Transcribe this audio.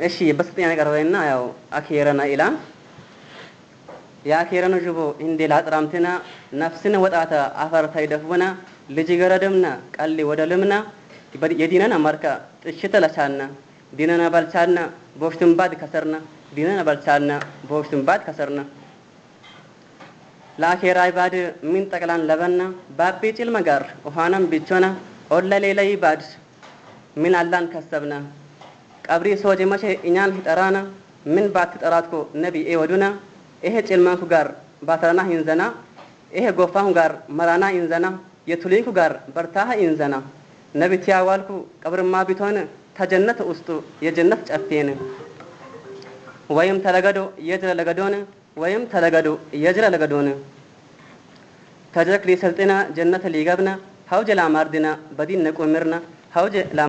እሺ በስተኛ ቀርበና ያው አኺረና ኢላም የአኺረኑ ጅቦ እንዴ ላጥራምትና ነፍስነ ወጣታ አፈርታ ይደፍወና ልጅ ገረደምና ቀሊ ወደልምና የዲነና ማርካ ጥሽተ ለቻና ዲነና ባልቻና ቦሽቱን ባድ ከሰርና ዲነና ባልቻና ቦሽቱን ባድ ከሰርና ለአኺራ ይባድ ምን ጠቅላን ለበና ባቤ ጭልመ ጋር ኡሃናም ቢቾና ኦለ ሌላ ይባድ ምን አላን ከሰብና ቀብሪ ሶጂ መቼ እኛን ይጠራና ምን ባት ጠራትኮ ነቢ ወዱና ይሄ ጭልማንኩ ጋር ባተራና ይንዘና ይሄ ጎፋሁ ጋር መራና ይንዘና የቱሊኩ ጋር በርታህ ይንዘና ነቢት ያዋልኩ ቀብርማ ቢቶን ተጀነት ውስጡ የጀነት ጨፌን ወይም ተለገዶ የጅረ ለገዶን ወይም ተለገዶ የጅረ ለገዶን ተጀክ ሊሰልጥና ጀነት ሊገብና ሀውጀ ላማርድና በዲን ነቆምርና ሀውጀ